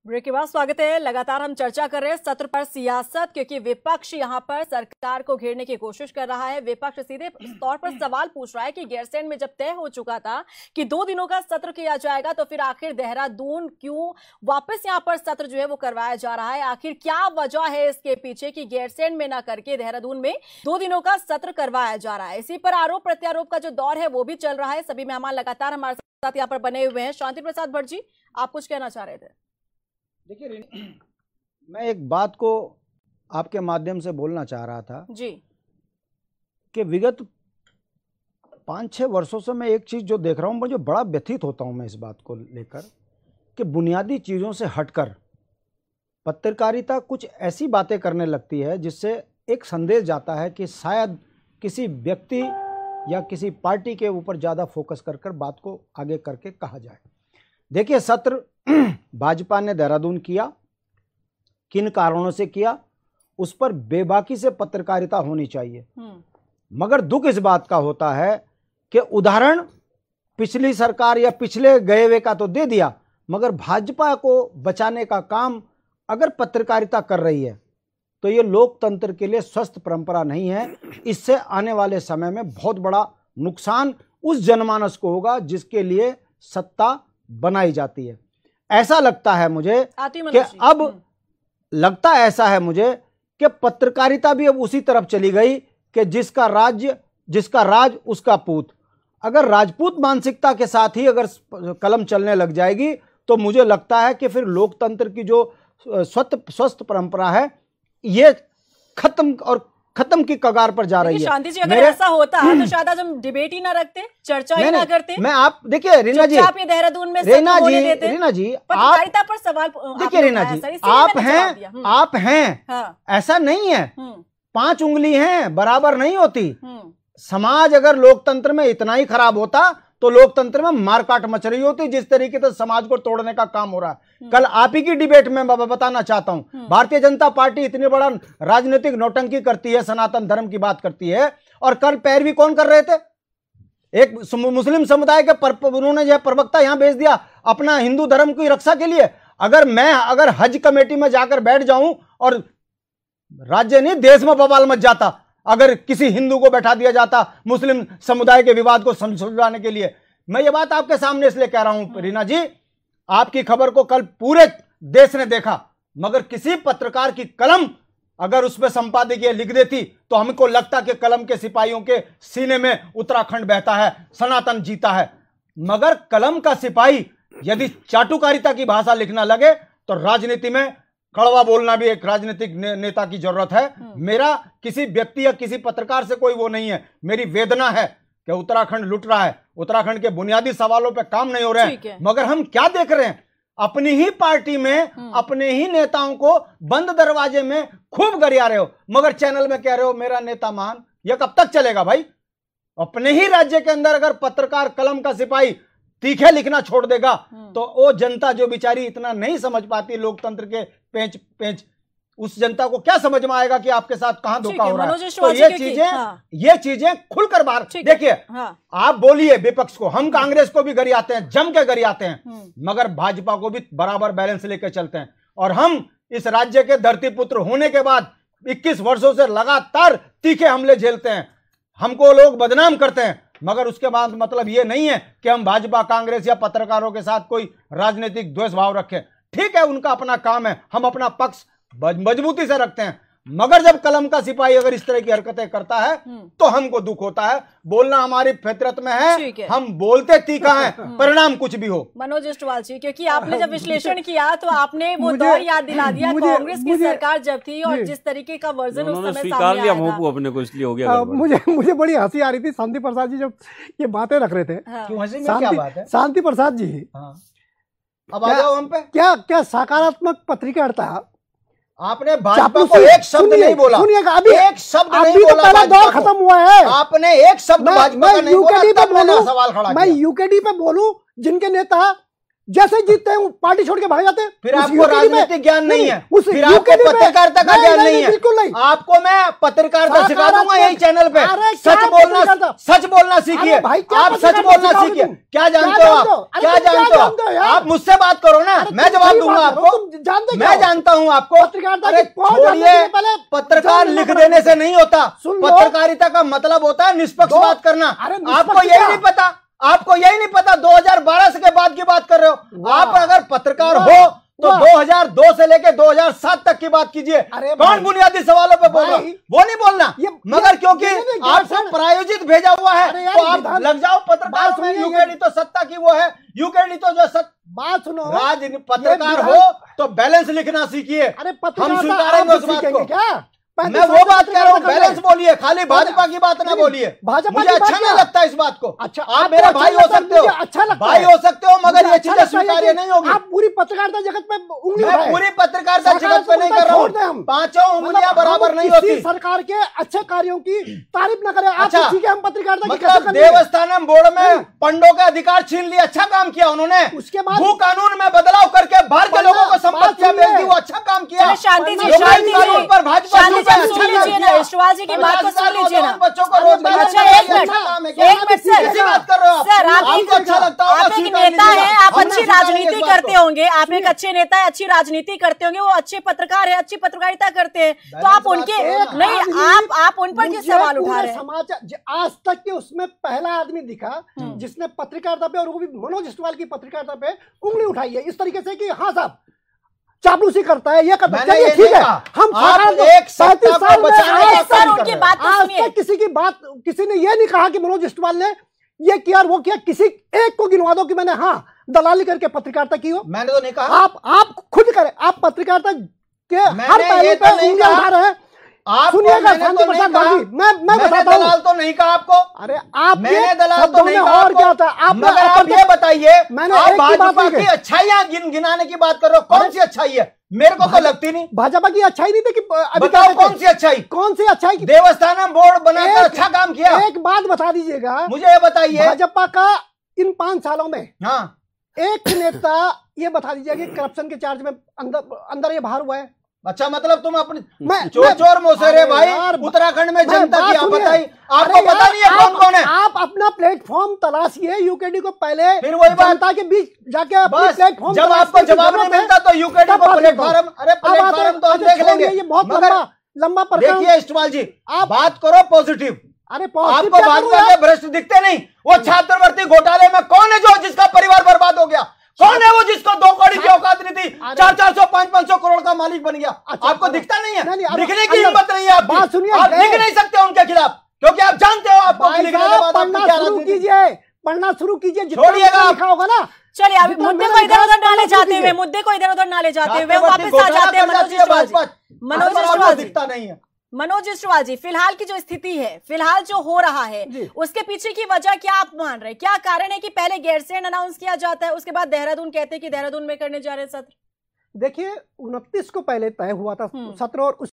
Break के बाद स्वागत है। लगातार हम चर्चा कर रहे हैं सत्र पर सियासत, क्योंकि विपक्ष यहां पर सरकार को घेरने की कोशिश कर रहा है। विपक्ष सीधे तौर पर सवाल पूछ रहा है कि गैरसैंण में जब तय हो चुका था कि 2 दिनों का सत्र किया जाएगा, तो फिर आखिर देहरादून क्यों वापस यहां पर सत्र जो है वो करवाया जा रहा है? आखिर क्या वजह है इसके पीछे कि गैरसैंण में ना करके देहरादून में 2 दिनों का सत्र करवाया जा रहा है? इसी पर आरोप प्रत्यारोप का जो दौर है वो भी चल रहा है। सभी मेहमान लगातार हमारे साथ यहाँ पर बने हुए हैं। शांति प्रसाद भट्ट जी, आप कुछ कहना चाह रहे थे? देखिए, मैं एक बात को आपके माध्यम से बोलना चाह रहा था जी कि विगत 5-6 वर्षों से मैं एक चीज़ जो देख रहा हूँ, मुझे बड़ा व्यथित होता हूँ मैं इस बात को लेकर कि बुनियादी चीज़ों से हटकर पत्रकारिता कुछ ऐसी बातें करने लगती है जिससे एक संदेश जाता है कि शायद किसी व्यक्ति या किसी पार्टी के ऊपर ज़्यादा फोकस कर बात को आगे करके कहा जाए। देखिए, सत्र भाजपा ने देहरादून किया, किन कारणों से किया, उस पर बेबाकी से पत्रकारिता होनी चाहिए। मगर दुख इस बात का होता है कि उदाहरण पिछली सरकार या पिछले गए हुए का तो दे दिया, मगर भाजपा को बचाने का काम अगर पत्रकारिता कर रही है तो ये लोकतंत्र के लिए स्वस्थ परंपरा नहीं है। इससे आने वाले समय में बहुत बड़ा नुकसान उस जनमानस को होगा जिसके लिए सत्ता बनाई जाती है। ऐसा लगता है मुझे कि अब लगता ऐसा है मुझे कि पत्रकारिता भी अब उसी तरफ चली गई कि जिसका राज उसका पूत। अगर राजपूत मानसिकता के साथ ही अगर कलम चलने लग जाएगी तो मुझे लगता है कि फिर लोकतंत्र की जो स्वस्थ परंपरा है ये खत्म की कगार पर जा रही है। शांति जी, अगर ऐसा होता तो शायद आज हम डिबेट ही ना रखते, चर्चा ही ना करते। मैं आप देखिए रीना जी, आप ये देहरादून में रीना जी पत्रकारिता पर सवाल देखिए रीना जी, आप हैं ऐसा नहीं है, 5 उंगली हैं बराबर नहीं होती। समाज अगर लोकतंत्र में इतना ही खराब होता तो लोकतंत्र में मारकाट मच रही होती जिस तरीके से समाज को तोड़ने का काम हो रहा है। कल आप ही की डिबेट में बताना चाहता हूं, भारतीय जनता पार्टी इतनी बड़ा राजनीतिक नौटंकी करती है, सनातन धर्म की बात करती है, और कल पैरवी कौन कर रहे थे? एक मुस्लिम समुदाय के उन्होंने जो प्रवक्ता यहां भेज दिया अपना हिंदू धर्म की रक्षा के लिए। अगर हज कमेटी में जाकर बैठ जाऊं और राज्य नहीं देश में बवाल मच जाता अगर किसी हिंदू को बैठा दिया जाता मुस्लिम समुदाय के विवाद को सुलझाने के लिए। मैं ये बात आपके सामने इसलिए कह रहा हूं रीना जी, आपकी खबर को कल पूरे देश ने देखा, मगर किसी पत्रकार की कलम अगर उस पर संपादकीय लिख देती तो हमको लगता कि कलम के सिपाहियों के सीने में उत्तराखंड बहता है, सनातन जीता है। मगर कलम का सिपाही यदि चाटुकारिता की भाषा लिखना लगे तो राजनीति में कड़वा बोलना भी एक राजनीतिक नेता की जरूरत है। मेरा किसी व्यक्ति या किसी पत्रकार से कोई वो नहीं है, मेरी वेदना है कि उत्तराखंड लुट रहा है, उत्तराखंड के बुनियादी सवालों पे काम नहीं हो रहे हैं। मगर हम क्या देख रहे हैं? अपनी ही पार्टी में अपने ही नेताओं को बंद दरवाजे में खूब गरिया रहे हो, मगर चैनल में कह रहे हो मेरा नेता महान। यह कब तक चलेगा भाई? अपने ही राज्य के अंदर अगर पत्रकार कलम का सिपाही तीखे लिखना छोड़ देगा तो वो जनता जो बेचारी इतना नहीं समझ पाती लोकतंत्र के पेंच उस जनता को क्या समझ में आएगा कि आपके साथ कहां धोखा हो रहा है? तो ये चीजें खुलकर बाहर देखिए। आप बोलिए विपक्ष को, हम कांग्रेस को भी गरियाते हैं, जम के गरियाते हैं, मगर भाजपा को भी बराबर बैलेंस लेकर चलते हैं। और हम इस राज्य के धरतीपुत्र होने के बाद 21 वर्षों से लगातार तीखे हमले झेलते हैं, हमको लोग बदनाम करते हैं, मगर उसके बाद मतलब ये नहीं है कि हम भाजपा कांग्रेस या पत्रकारों के साथ कोई राजनीतिक द्वेष भाव रखें। ठीक है, उनका अपना काम है, हम अपना पक्ष मजबूती से रखते हैं, मगर जब कलम का सिपाही अगर इस तरह की हरकतें करता है तो हमको दुख होता है। बोलना हमारी फितरत में है, हम बोलते तीखा है, परिणाम कुछ भी हो। मनोज अष्टवाल जी, क्योंकि आपने जब विश्लेषण किया तो आपने वो दौर याद दिला दिया, कांग्रेस की सरकार जब थी और जिस तरीके का वर्जन उस समय सामने आया था। अपने को इसलिए हो गया। मुझे बड़ी हंसी आ रही थी शांति प्रसाद जी जब ये बातें रख रहे थे। क्यों हंसी में क्या बात है? शांति प्रसाद जी, अब आ जाओ हम पे। क्या सकारात्मक पत्रिकारिता? आपने भाजपा को एक शब्द नहीं बोला, सुनिएगा, अभी एक शब्द नहीं बोला, पहला दौर खत्म हुआ है, आपने एक शब्द भाजपा का नहीं बोला, तब मैंने सवाल खड़ा किया। मैं यूकेडी पे बोलूं जिनके नेता जैसे जीतते हैं पार्टी छोड़ के भाग जाते हैं। फिर आपको राजनीतिक ज्ञान नहीं है, फिर आपको पत्रकारिता का ज्ञान नहीं है। बिल्कुल नहीं, आपको मैं पत्रकारिता सिखा दूंगा यही चैनल पे। सच बोलना सीखिए, आप सच बोलना सीखिए। क्या जानते हो आप, क्या जानते हो आप? मुझसे बात करो ना, मैं जवाब दूंगा आपको। मैं जानता हूँ आपको। छोड़िए, पत्रकार लिख देने से नहीं होता, पत्रकारिता का मतलब होता है निष्पक्ष बात करना। आपको यही नहीं पता, आपको यही नहीं पता। 2012 के बाद की बात कर रहे हो आप। अगर पत्रकार हो तो 2002 से लेके 2007 तक की बात कीजिए। कौन बुनियादी सवालों पे बोल रहा, वो नहीं बोलना। मगर क्योंकि आपको प्रायोजित भेजा हुआ है तो आप लग जाओ पत्रकार में। यूकेडी तो सत्ता की वो है, यूकेडी तो जो बात सुनो, पत्रकार हो तो बैलेंस लिखना सीखिए। हम स्वीकारेंगे उस बात को। मैं वो बात कह रहा हूँ, बैलेंस बोलिए, खाली भाजपा की बात ना बोलिए। मुझे अच्छा नहीं लगता इस बात को। अच्छा, आप मेरा भाई हो सकते हो, अच्छा लगता भाई हो सकते हो, मगर ये चीजें स्वीकार्य नहीं होगी। आप पूरी पत्रकारिता जगत पे उंगली मैं पूरी पत्रकारिता जगत पे नहीं कर रहा हूँ। पांचों उंगलियां बराबर नहीं होती। सरकार के अच्छे कार्यों की तारीफ न करें। अच्छा, ठीक है, हम पत्रकारिता मतलब देवस्थानम बोर्ड में पंडों का अधिकार छीन लिया, अच्छा काम किया उन्होंने। उसके बाद भू कानून में बदलाव करके बाहर के लोगों को संपत्तियां बेच दी, वो अच्छा काम किया। शांति जी, पर भाजपा शिवाजी जी की बात को सुन लीजिए ना। बच्चों को रोजगार। अच्छा, एक मिनट सर, आप एक नेता हैं, आप अच्छी राजनीति करते होंगे, आप एक अच्छे नेता है, अच्छी राजनीति करते होंगे, वो अच्छे पत्रकार है, अच्छी पत्रकारिता करते हैं, तो आप उनके नहीं, आप उन पर किस सवाल उठा रहे हैं? समाचार आज तक के उसमें पहला आदमी दिखा जिसने पत्रकारिता पे, और वो भी मनोज अष्टवाल की पत्रकारिता पे उंगली उठाई है इस तरीके से कि हाँ साहब चापलूसी करता है, ये करता है, ठीक है। हम एक सत्ता को बचाने का काम कर रहे हैं। आज तक किसी की बात, किसी ने ये नहीं कहा कि मनोज अष्टवाल ने ये किया और वो किया। किसी एक को गिनवा दो कि मैंने हाँ दलाली करके पत्रकारिता की हो। मैंने तो नहीं कहा। आप खुद करें, आप पत्रकारिता के हर पहलू पे उंगलियां उठा रहे हैं। आप सुनिएगा शांति प्रसाद भाजी, मैं बताता हूँ। दलाल तो नहीं कहा आपको। अरे आप मैंने दलाल तो नहीं कहा और क्या था आप, मगर आप ये बताइए, मैंने आप भाजपा की अच्छाइयां गिनाने की बात कर रहे हो, कौन सी अच्छाई है? मेरे को तो लगती नहीं। भाजपा की अच्छाई नहीं थी कि बताओ कौन सी अच्छाई? कौन सी अच्छाई? देवस्थानम बोर्ड बनाकर अच्छा काम किया। एक बात बता दीजिएगा मुझे, ये बताइए भाजपा का इन 5 सालों में हाँ एक नेता ये बता दीजिए कि करप्शन के चार्ज में अंदर ये बाहर हुआ है। अच्छा, मतलब तुम अपनी चोर मोसेरे भाई उत्तराखंड में जनता की आप बताइए, आपको पता नहीं है कौन कौन है? आप अपना प्लेटफॉर्म तलाशिए यूकेडी को पहले, फिर वही जनता के बीच जाके प्लेटफॉर्म। जब आपको जवाब नहीं मिलता तो यूकेडी को प्लेटफॉर्म, अरे प्लेटफॉर्म तो हम देख लेंगे। ये बहुत लंबा देखिए अष्टवाल जी, आप बात करो पॉजिटिव। अरे आपको भाजपा के भ्रष्ट दिखते नहीं। वो छात्रवृत्ति घोटाले में कौन है जो जिसका परिवार बर्बाद हो गया? कौन है वो जिसको 2 कौड़ी की औकात नहीं थी, 400 500 करोड़ का मालिक बन गया? आपको दिखता नहीं है, दिखने की हिम्मत नहीं है आपकी। आप दिख नहीं सकते उनके खिलाफ, क्योंकि आप जानते हो आपको लिखने के बाद पढ़ना शुरू कीजिए, छोड़िएगा लिखा होगा ना। चलिए, अभी मुद्दे को इधर उधर डाले जाते हुए, मुद्दे को इधर उधर डाले जाते हुए वापस आ जाते हैं मनोज अष्टवाल। दिखता नहीं है मनोज अष्टवाल जी, फिलहाल की जो स्थिति है, फिलहाल जो हो रहा है, उसके पीछे की वजह क्या आप मान रहे हैं? क्या कारण है कि पहले गैरसैंण अनाउंस किया जाता है, उसके बाद देहरादून कहते हैं कि देहरादून में करने जा रहे हैं सत्र? देखिए 29 को पहले तय हुआ था सत्र, और